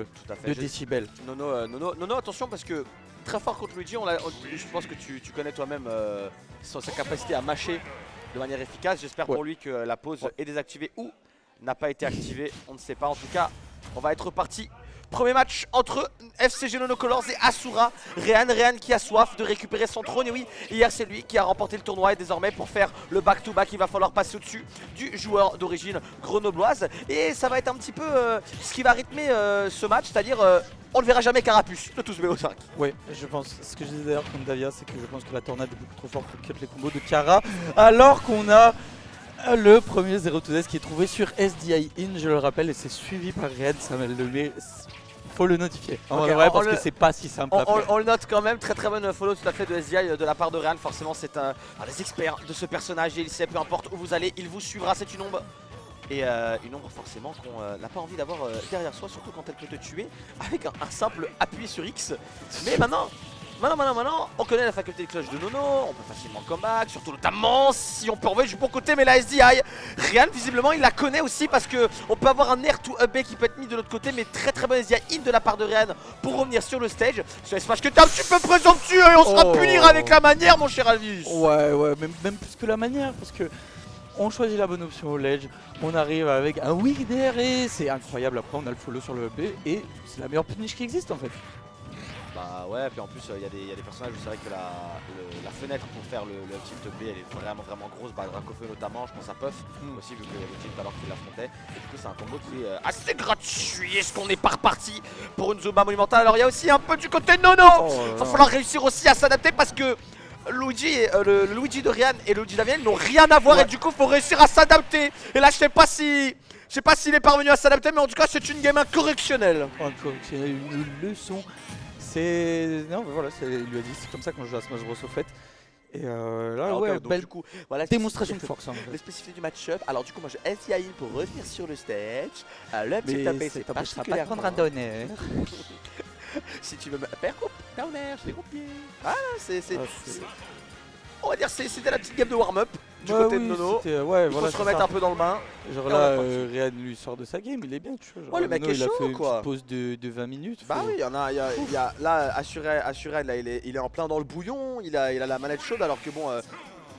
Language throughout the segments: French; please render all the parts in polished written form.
Tout à fait. de décibels. Nono, attention parce que très fort contre Luigi, je pense que tu connais toi-même sa capacité à mâcher de manière efficace. J'espère pour lui que la pause est désactivée ou n'a pas été activée, on ne sait pas. En tout cas, on va être reparti. Premier match entre FCG Nono Colors et Asura. Rehan qui a soif de récupérer son trône. Et oui, hier c'est lui qui a remporté le tournoi. Et désormais pour faire le back-to-back, il va falloir passer au-dessus du joueur d'origine grenobloise. Et ça va être un petit peu ce qui va rythmer ce match. C'est-à-dire on ne verra jamais Carapuce de tous BO5. Ouais, je pense. Ce que je disais d'ailleurs contre Davia, c'est que je pense que la tornade est beaucoup trop forte pour cut les combos de Kara. Alors qu'on a le premier 0 to Death qui est trouvé sur SDI In, je le rappelle, et c'est suivi par Red. Ça me le met. Faut le notifier. Okay, parce que c'est pas si simple à faire. On le note quand même, très bonne follow tout à fait de SDI de la part de Rehan. Forcément c'est un des experts de ce personnage et il sait peu importe où vous allez, il vous suivra, c'est une ombre. Et une ombre forcément qu'on n'a pas envie d'avoir derrière soi, surtout quand elle peut te tuer avec un simple appui sur X. Mais maintenant, on connaît la faculté de clutch de Nono, on peut facilement comeback, surtout notamment si on peut envoyer du bon côté, mais la SDI, Rehan visiblement il la connaît aussi parce que on peut avoir un air to up B qui peut être mis de l'autre côté, mais très bonne SDI in de la part de Rehan pour revenir sur le stage. Sur les smash que t'es un petit peu présomptueux et on sera punir avec la manière mon cher Alvis. Ouais, même plus que la manière parce que on choisit la bonne option au ledge, on arrive avec un weak d'air et c'est incroyable. Après on a le follow sur le B et c'est la meilleure punish qui existe en fait. Bah ouais, puis en plus il y a des personnages où c'est vrai que la fenêtre pour faire le tilt B elle est vraiment grosse, bah Dracofeu notamment, je pense à Puff aussi vu que le tilt alors qu'il l'affrontait. Et du coup c'est un combo qui est assez gratuit. Est-ce qu'on n'est pas reparti pour une Zumba monumentale? Alors il y a aussi un peu du côté de Nono. Va falloir réussir aussi à s'adapter parce que Luigi, le Luigi de Rehan et le Luigi d'Aviel n'ont rien à voir et du coup faut réussir à s'adapter. Et là je sais pas s'il est parvenu à s'adapter, mais en tout cas c'est une game incorrectionnelle. Une leçon. C'est. Non, mais voilà, il lui a dit, c'est comme ça qu'on joue à Smash Bros. Au fait. Et là, okay, ouais, donc, belle du coup, voilà, démonstration de force. Les spécificités du match-up. Alors, du coup, moi je SDI pour revenir sur le stage. Le petit tapé, c'est particulièrement. Pas prendre un downer. Si tu veux me faire downer, je t'ai copié. Ah, on va dire c'était la petite game de warm-up du côté de Nono. Il faut se remettre un peu dans le bain. Genre là, Rehan lui sort de sa game, il est bien, tu vois. Ouais, le mec est chaud, il a fait quoi. une pause de 20 minutes. Bah oui, il y a là, Assuré, là, il est en plein dans le bouillon, il a la manette chaude, alors que bon,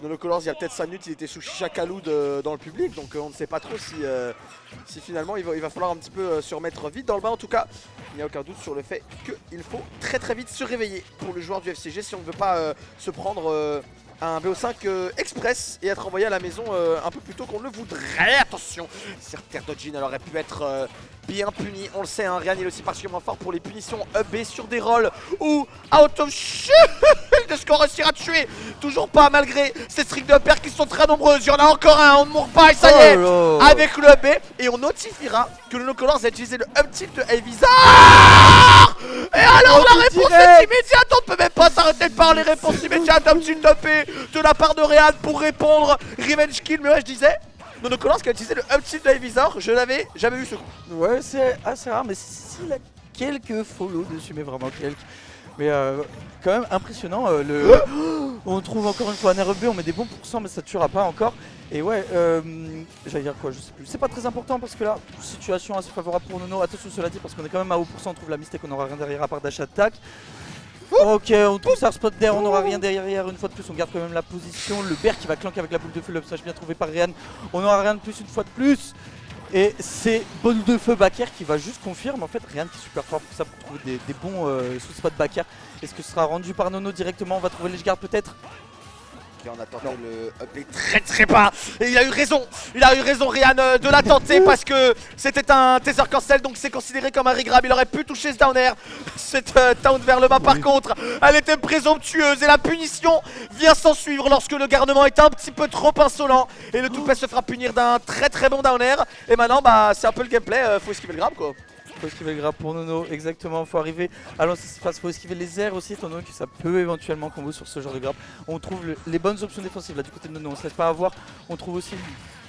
Nono Colors, il y a peut-être 5 minutes, il était sous Chakaloud dans le public, donc on ne sait pas trop si finalement il va falloir un petit peu se remettre vite dans le bain. En tout cas, il n'y a aucun doute sur le fait qu'il faut très vite se réveiller pour le joueur du FCG si on ne veut pas se prendre un BO5 express et être envoyé à la maison un peu plus tôt qu'on ne le voudrait. Attention, certains Dodjin aurait pu être bien puni, on le sait, hein, Rehan est aussi particulièrement fort pour les punitions up-B sur des rolls ou out of shield. Est-ce qu'on réussira à tuer? Toujours pas, malgré ces streaks de up qui sont très nombreuses. Il y en a encore un, on ne mourra pas et ça y est, avec le up-B. Et on notifiera que le Nono Colors a utilisé le up tilt de Elvisar. Et alors la réponse est immédiate, on ne peut même pas s'arrêter de parler. Réponse immédiate, up tilt up-B de la part de Rehan pour répondre. Revenge kill, mais ouais, je disais. Nono Colors qui a utilisé le up tilt de Elvisar, je n'avais jamais vu ce coup. Ouais, c'est assez rare, mais s'il a quelques follow dessus, mais vraiment quelques. Mais quand même impressionnant. On trouve encore une fois un RB, on met des bons pourcents, mais ça ne tuera pas encore. Et ouais, j'allais dire quoi, je sais plus. C'est pas très important parce que là, situation assez favorable pour Nono. Attention, cela dit, parce qu'on est quand même à haut pourcent, on trouve la mistake, on n'aura rien derrière à part dash attack. Ok, on trouve ça spot d'air, on n'aura rien derrière. Une fois de plus, on garde quand même la position. Le bear qui va clank avec la boule de feu, le smash bien trouvé par Rehan. On n'aura rien de plus une fois de plus. Et c'est boule de feu back air qui va juste confirmer. En fait, Rehan qui est super fort pour ça, pour trouver des bons sous-spots back air. Est-ce que ce sera rendu par Nono directement? On va trouver les gardes peut-être. On a tenté le up très bas et il a eu raison Rehan de la tenter parce que c'était un taser cancel, donc c'est considéré comme un regrab. Il aurait pu toucher ce down air, cette taunt vers le bas. Par contre elle était présomptueuse et la punition vient s'en suivre lorsque le garnement est un petit peu trop insolent et le toupet se fera punir d'un très bon down air. Et maintenant bah c'est un peu le gameplay, faut esquiver le grab quoi. Faut esquiver le grab pour Nono, exactement, faut arriver à lancer cette phase, faut esquiver les airs aussi, étant donné que ça peut éventuellement combo sur ce genre de grab. On trouve les bonnes options défensives là du côté de Nono, on se laisse pas avoir, on trouve aussi une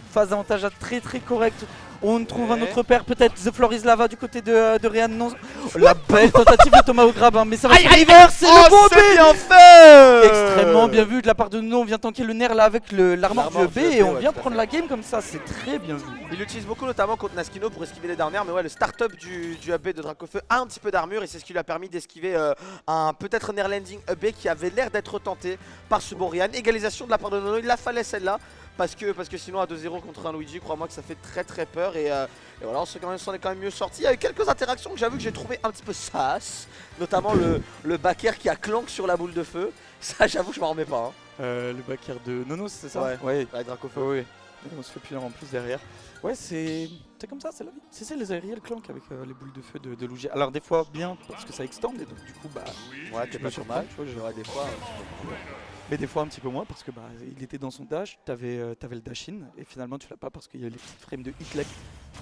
phase d'avantage très correcte. On trouve un autre père, peut-être The Floor is Lava du côté de Réan. Non, la belle tentative de Tomahawk Grab, hein, mais ça va se reverse, c'est le beau c'est bien fait. Extrêmement bien vu de la part de Nono. On vient tanker le nerf là avec l'armor du EB et on vient prendre la game comme ça, c'est très bien vu. Il l'utilise beaucoup notamment contre Naskino pour esquiver les dernières, mais ouais, le start-up du EB de Dracofeu a un petit peu d'armure et c'est ce qui lui a permis d'esquiver un peut-être Nerlanding EB qui avait l'air d'être tenté par ce Borean. Égalisation de la part de Nono, il la fallait celle-là. Parce que sinon à 2-0 contre un Luigi, crois-moi que ça fait très peur et voilà, on s'en est quand même mieux sorti. Il y a eu quelques interactions que j'avoue que j'ai trouvé un petit peu sas, notamment le backer qui a clank sur la boule de feu. Ça j'avoue que je m'en remets pas. Hein. Le backer de Nono, c'est ça? Ouais, avec Dracofeu. Oui. On se fait punir en plus derrière. Ouais, c'est comme ça, c'est la vie. C'est les aériels clank avec les boules de feu de Luigi. Alors des fois bien parce que ça extend et donc du coup bah ouais, t'es pas sur mal, tu vois, j'aurais des fois mais des fois un petit peu moins parce que bah il était dans son dash, t'avais le dash in et finalement tu l'as pas parce qu'il y a les petites frames de hitlag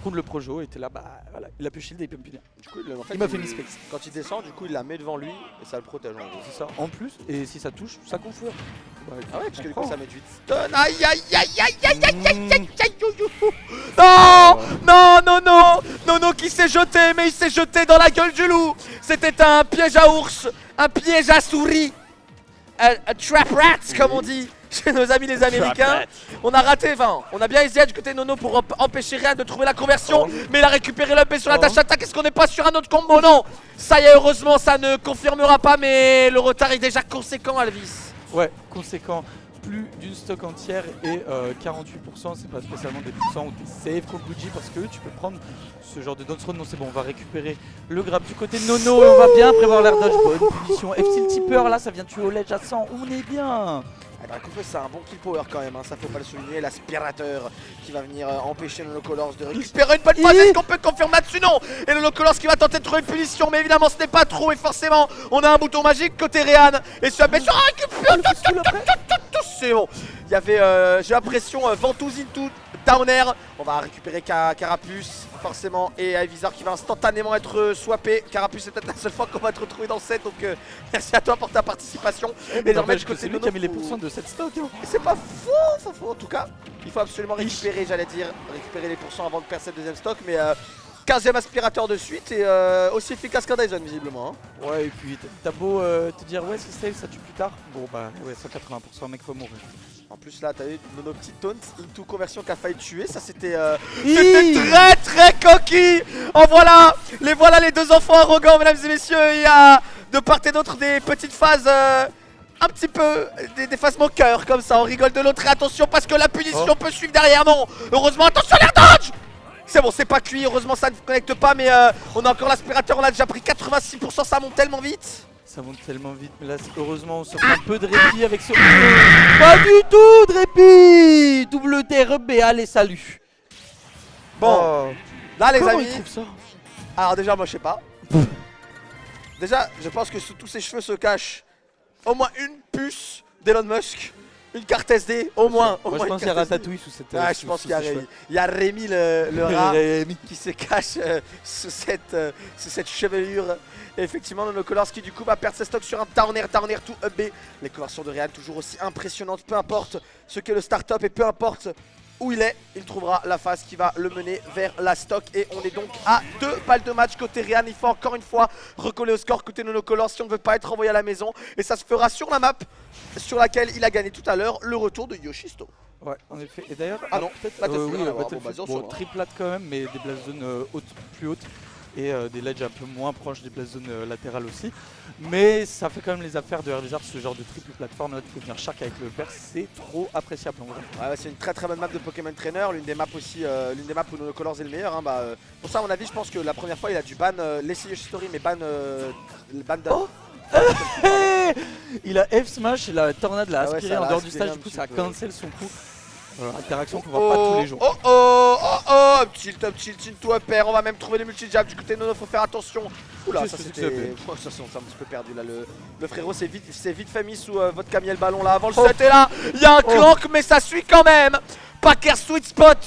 contre le projo et t'es là bah voilà, il a pu shield et il peut me punir. Du coup en fait, il m'a fait misfix. Quand il descend, du coup il la met devant lui et ça le protège en gros. C'est ça, en plus, et si ça touche, ça confure. Bah, ah ouais, parce que du coup ça met 8 stun. Aïe aïe aïe aïe aïe aïe aïe aïe aïe aïe. Non, Nono qui s'est jeté, mais il s'est jeté dans la gueule du loup. C'était un piège à ours, un piège à souris. A trap rat comme on dit chez nos amis les Américains. On a raté, enfin, on a bien essayé du côté de Nono pour empêcher Réan de trouver la conversion, mais il a récupéré le B sur la dash attack. Est-ce qu'on n'est pas sur un autre combo? Non. Ça y est, heureusement ça ne confirmera pas, mais le retard est déjà conséquent, Alvis. Ouais, conséquent. Plus d'une stock entière et 48%, c'est pas spécialement des pourcents ou des saves contre Luigi parce que tu peux prendre ce genre de downs throw. Non, c'est bon, on va récupérer le grab du côté de Nono et on va bien prévoir l'air dodge. Bonne punition. F-Steel Tipper, là ça vient tuer au ledge à 100, on est bien. Dracofeu c'est un bon kill power quand même, hein, ça faut pas le souligner. L'aspirateur qui va venir empêcher Nono Colors de récupérer une bonne phase. Est-ce qu'on peut confirmer là-dessus? Non. Et Nono Colors qui va tenter de trouver une punition, mais évidemment ce n'est pas trop et forcément on a un bouton magique côté Réan. Et sur la blessure, c'est bon. Il y avait, j'ai l'impression, Ventouse into down air. On va récupérer Carapuce forcément et Ivysaur qui va instantanément être swappé. Carapuce c'est peut-être la seule fois qu'on va te retrouver dans le set, donc merci à toi pour ta participation. Et désormais du côté de Nono qui a mis les pourcents de cette stock. Hein. C'est pas faux en tout cas. Il faut absolument récupérer, récupérer les pourcents avant de perdre cette deuxième stock, mais 15e aspirateur de suite et aussi efficace qu'un Dyson visiblement. Hein. Ouais, et puis t'as beau te dire ouais c'est safe, ça tue plus tard. Bon bah ouais, 180%, mec faut mourir. En plus là t'as eu nos petits taunts into conversion qui a failli tuer, ça c'était très coquille. Voilà les deux enfants arrogants mesdames et messieurs. Il y a de part et d'autre des petites phases un petit peu, des phases moqueurs comme ça, on rigole de l'autre et attention parce que la punition peut suivre derrière. Non, heureusement attention l'air dodge. C'est bon, c'est pas cuit, heureusement ça ne connecte pas, mais on a encore l'aspirateur, on a déjà pris 86%, ça monte tellement vite. Ça monte tellement vite, mais là heureusement on se prend un peu de répit avec ce... Pas du tout de répit. Double TRB, allez salut. Bon, là les comment amis, il trouve ça? Alors déjà moi je sais pas. Déjà je pense que sous tous ces cheveux se cache au moins une puce d'Elon Musk. Une carte SD, au moins. Moi je pense qu'il y a Ratatouille sous cette... Ouais, je pense qu'il y a Rémi. Il y a Rémi le rat qui se cache sous cette chevelure. Et effectivement, Nono Colors qui du coup va perdre ses stocks sur un down air to EB. Les conversions de Réan toujours aussi impressionnantes, peu importe ce qu'est le start-up et peu importe où il est, il trouvera la phase qui va le mener vers la stock. Et on est donc à 2 balles de match côté Réan. Il faut encore une fois recoller au score côté Nono Colors si on ne veut pas être envoyé à la maison. Et ça se fera sur la map sur laquelle il a gagné tout à l'heure, le retour de Yoshisto. Ouais, en effet. Et d'ailleurs, ah non, peut-être bon, triplate quand même, mais des blast zones plus hautes. Et des ledges un peu moins proches des blast zones latérales aussi. Mais ça fait quand même les affaires de Herbizarre, ce genre de triple plateforme là, il faut venir chaque avec le père, c'est trop appréciable en vrai. Ouais, c'est une très bonne map de Pokémon Trainer, l'une des maps aussi, l'une des maps où Nono Colors est le meilleur. Hein, pour ça à mon avis je pense que la première fois il a dû ban laisser Yoshistory mais ban il a F-Smash et la tornade l'a aspiré en dehors du stage, du coup ça a cancel son coup. Interaction qu'on voit pas tous les jours. Tilt to upper, on va même trouver les multi-jabs du côté de Nono, faut faire attention. Oula, ça c'était... on s'est un petit peu perdu là, le frérot s'est vite fait mis sous votre camiel ballon là avant le set et là, il y a un clank mais ça suit quand même. Packer sweet spot.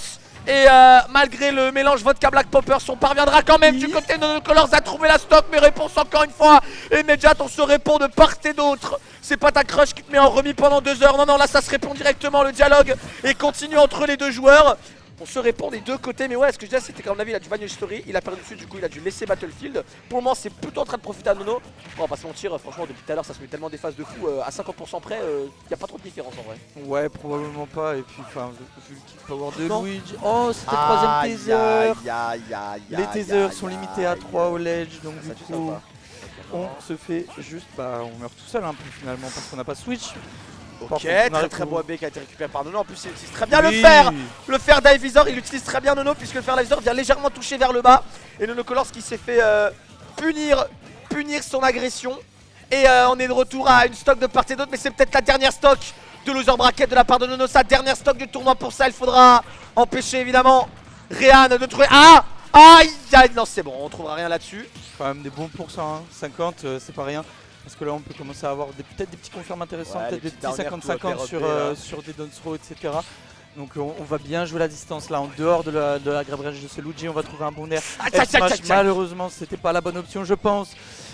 Et malgré le mélange vodka Black Poppers, on parviendra quand même du côté de Nono Colors à trouver la stock. Mais réponse encore une fois immédiate, on se répond de part et d'autre. C'est pas ta crush qui te met en remis pendant 2 heures. Non, là ça se répond directement, le dialogue et continue entre les deux joueurs. On se répond des deux côtés, mais ouais, ce que je disais, c'était qu'à mon avis, il a du Vanilla Story, il a perdu dessus, du coup, il a dû laisser Battlefield. Pour le moment, c'est plutôt en train de profiter à Nono. Bon, on va pas se mentir, franchement, depuis tout à l'heure, ça se met tellement des phases de fou. À 50% près, il n'y a pas trop de différence en vrai. Ouais, probablement pas. Et puis, enfin, vu le kick power de Luigi. Oh, c'était le 3ème taser. Les tasers sont limités à 3 au ledge, donc du coup, on se fait juste, on meurt tout seul un peu finalement parce qu'on n'a pas switch. Ok, très beau AB qui a été récupéré par Nono. En plus, il utilise très bien le fer. Le fer d'Ivisor, il utilise très bien Nono puisque le fer d'Ivisor vient légèrement toucher vers le bas. Et Nono Colors qui s'est fait punir son agression. Et on est de retour à une stock de part et d'autre, mais c'est peut-être la dernière stock de loser bracket de la part de Nono. Sa dernière stock du tournoi. Pour ça, il faudra empêcher évidemment Réan de trouver. Ah, aïe, non, c'est bon, on trouvera rien là-dessus. Quand même des bons pourcents, hein. 50, c'est pas rien. Parce que là, on peut commencer à avoir peut-être des petits confirmes intéressants, peut-être des petits 50-50 sur des downs throw, etc. Donc on va bien jouer la distance là, en dehors de la grabrage de ce Luigi, on va trouver un bon air. Malheureusement, c'était pas la bonne option, je pense.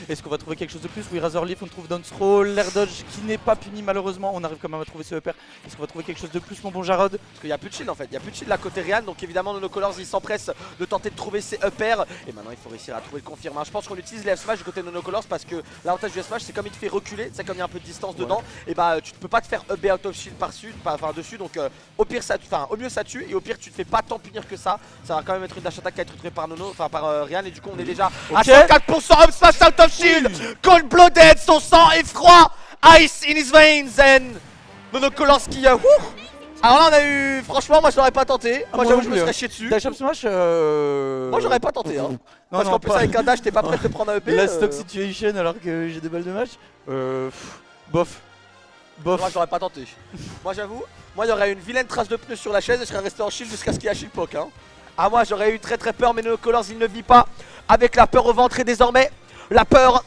Est-ce qu'on va trouver quelque chose de plus? Oui, Razor Leaf, on trouve down throw, l'air dodge qui n'est pas puni malheureusement. On arrive quand même à trouver ce upper. Est-ce qu'on va trouver quelque chose de plus, mon bon Jarod? Parce qu'il n'y a plus de shield en fait, il n'y a plus de shield à côté Réan, donc évidemment Nono Colors il s'empresse de tenter de trouver ses uppers. Et maintenant il faut réussir à trouver le confirme. Je pense qu'on utilise les F-Smash du côté de Nono Colors parce que l'avantage du F-Smash c'est comme il te fait reculer, c'est comme il y a un peu de distance dedans, et tu ne peux pas te faire up out of shield dessus, donc au pire au mieux ça tue, et au pire tu te fais pas tant punir que ça. Ça va quand même être une dash attack qui a été retrouvée par Nono, par Réan, et du coup on est déjà à 104% up smash out of shield. Cold blooded, son sang est froid, ice in his veins, and Nono Colors qui alors là on a eu, franchement moi je l'aurais pas tenté, moi j'avoue je me serais chié dessus. Dash up smash moi j'aurais pas tenté hein. Parce qu'en plus avec un dash t'es pas prêt de te prendre un EP. La stock situation alors que j'ai des balles de match, bof. Moi j'aurais pas tenté. Moi j'avoue, moi il y aurait une vilaine trace de pneu sur la chaise et je serais resté en shield jusqu'à ce qu'il y ait shield poke hein. Ah moi j'aurais eu très peur, mais Nono Colors il ne vit pas avec la peur au ventre, et désormais la peur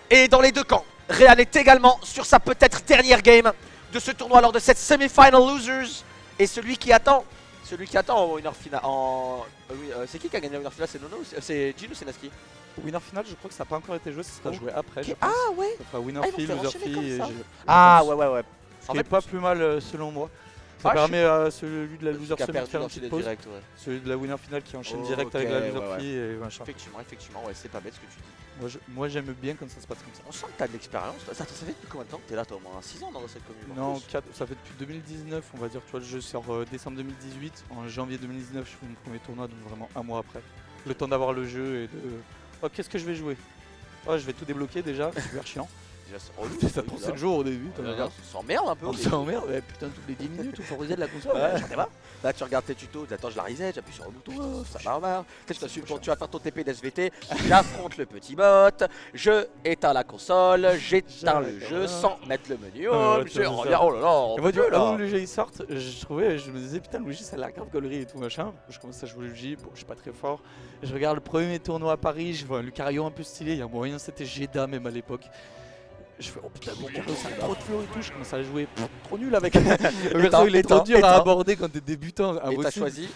est dans les deux camps. Réan est également sur sa peut-être dernière game de ce tournoi lors de cette semi-final losers. Et celui qui attend en winner final c'est qui a gagné la winner final? C'est Nono? C'est Jin ou c'est Naski? Winner final, je crois que ça n'a pas encore été joué, ça sera joué après. Je pense. Ah ouais. Ça fera winner fee, loser fee. Ah ouais. Ce qui est pas plus mal selon moi. Ça permet à celui de la loser semi de faire une petite pause. Celui de la winner finale qui enchaîne direct avec la loser fee et machin. Effectivement, ouais, c'est pas bête ce que tu dis. Moi j'aime bien quand ça se passe comme ça. On sent que t'as de l'expérience. Ça fait depuis combien de temps que t'es là? T'as au moins 6 ans dans cette commune? Non, 4, ça fait depuis 2019 on va dire. Tu vois, le jeu sort décembre 2018. En janvier 2019 je fais mon premier tournoi, donc vraiment un mois après. Le temps d'avoir le jeu et de... Oh, qu'est-ce que je vais jouer? Oh, je vais tout débloquer déjà, c'est super chiant. Ça prend 7 jours au début. On s'emmerde un peu. On s'emmerde, putain, toutes les 10 minutes, il faut reset de la console. Là, tu regardes tes tutos, attends, je la reset, j'appuie sur le bouton, ça va. Tu vas faire ton TP d'SVT, j'affronte le petit bot, je éteins la console, j'éteins le jeu sans mettre le menu home, je reviens, oh là là, on peut là. Avant que le jeu il sorte, je me disais, putain, Luigi ça a l'air grave gaulerie et tout machin. Je commence à jouer Luigi, bon, je suis pas très fort. Je regarde le premier tournoi à Paris, je vois un Lucario un peu stylé, il y a moyen, c'était Jeda même à l'époque. Je fais oh putain bon Lucario ça a trop de flow et tout, je commence à jouer trop nul avec le perso, il est trop dur à aborder quand t'es débutant. Et t'as choisi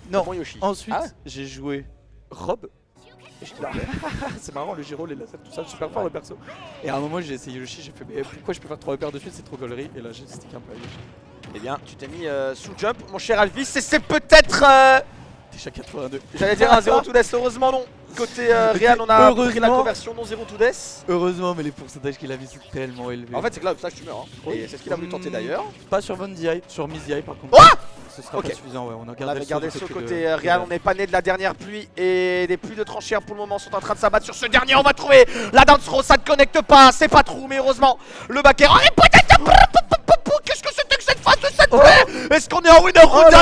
non, ensuite j'ai joué Rob. Et j'étais là, c'est marrant le gyro, les lasers, tout ça, super fort le perso. Et à un moment j'ai essayé Yoshi, j'ai fait mais pourquoi je peux faire 3 repères de suite, c'est trop gaulerie. Et là j'ai stick un peu à Yoshi. Eh bien tu t'es mis sous jump mon cher Alvis, et c'est peut-être... Déjà 82. J'allais dire un 0 to death, heureusement non. Côté Réan, on a pris la conversion non 0 to death. Heureusement, mais les pourcentages qu'il a mis sont tellement élevés. En fait, c'est que là, ça, tu meurs. Hein. Et c'est ce qu'il a voulu tenter d'ailleurs. Pas sur Von DI, sur Miss DI par contre. Oh, ce sera pas suffisant, ouais. On a gardé ce côté Réan, on n'est pas né de la dernière pluie. Et des pluies de tranchères pour le moment sont en train de s'abattre sur ce dernier. On va trouver la dance throw, ça ne connecte pas. C'est pas trou, mais heureusement, le backer. Oh, qu'est-ce que c'était que cette phase de cette play? Est-ce qu'on est en winner route?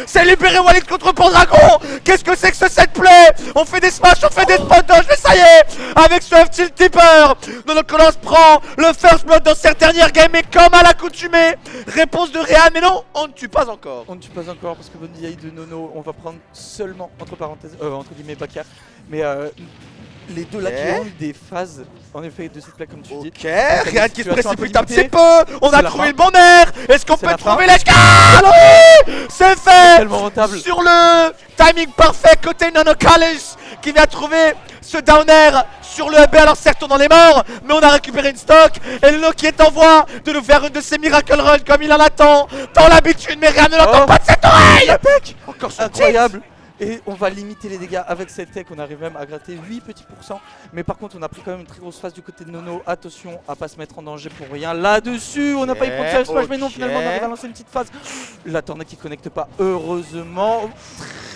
C'est libéré Walid contre Pendragon. Qu'est-ce que c'est que ce set play? On fait des smash, on fait des spot dodge, mais ça y est, avec ce F-Tilt Tipper, Nono Colors prend le first blood dans cette dernière game, et comme à l'accoutumée, réponse de Réan, mais non, on ne tue pas encore. On ne tue pas encore parce que Von DI de Nono, on va prendre seulement, entre parenthèses, entre guillemets, backer, mais les deux là qui ont eu des phases en effet de cette plaque comme tu dis. Ok, Réan qui se précipite un petit peu. On a trouvé le bon air. Est-ce qu'on peut trouver les gars? Oui, c'est fait. Tellement rentable. Sur le timing parfait côté Nono Colors qui vient trouver ce downer sur le B. Alors certes on en est mort, mais on a récupéré une stock. Et Nono qui est en voie de nous faire une de ses miracle runs comme il en attend. Tant l'habitude, mais rien ne l'entend pas de cette oreille. Encore son Incroyable. Et on va limiter les dégâts avec cette tech, on arrive même à gratter 8 petits pourcents. Mais par contre on a pris quand même une très grosse phase du côté de Nono. Attention à pas se mettre en danger pour rien. Là-dessus, on n'a pas eu de faire smash, mais non, finalement on arrive à lancer une petite phase. La tornade qui connecte pas, heureusement.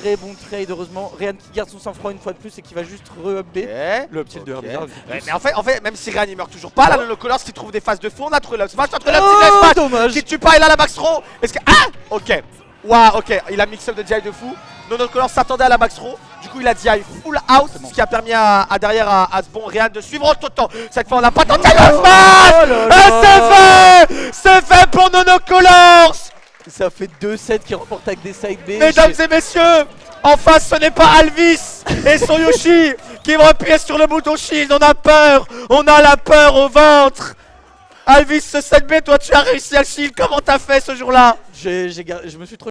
Très bon trade, heureusement. Ryan qui garde son sang-froid une fois de plus et qui va juste re-upber. Le petit de Herbizarre. Mais en fait, même si Ryan il meurt toujours pas, là Nono Colors qui trouve des phases de fou, on a trouvé le smash, on a trouvé le petit smash dommage. qui tue pas, il a la max throw. Est-ce que. Ah ok. Waouh, ok, il a mix-up de DI de fou. Nono Colors s'attendait à la max throw. Du coup, il a DI full out, ce qui a permis à derrière à ce bon Ryan de suivre Toto. Cette fois, on n'a pas tenté le smash. Et c'est fait pour Nono Colors. Ça fait 2-7 qui remportent avec des side B. Mesdames et messieurs, en face, ce n'est pas Alvis et son Yoshi qui vont appuyer sur le bouton shield. On a peur, on a la peur au ventre. Alvis, ce 7B, toi, tu as réussi à le shield. Comment t'as fait ce jour-là? Je me suis trop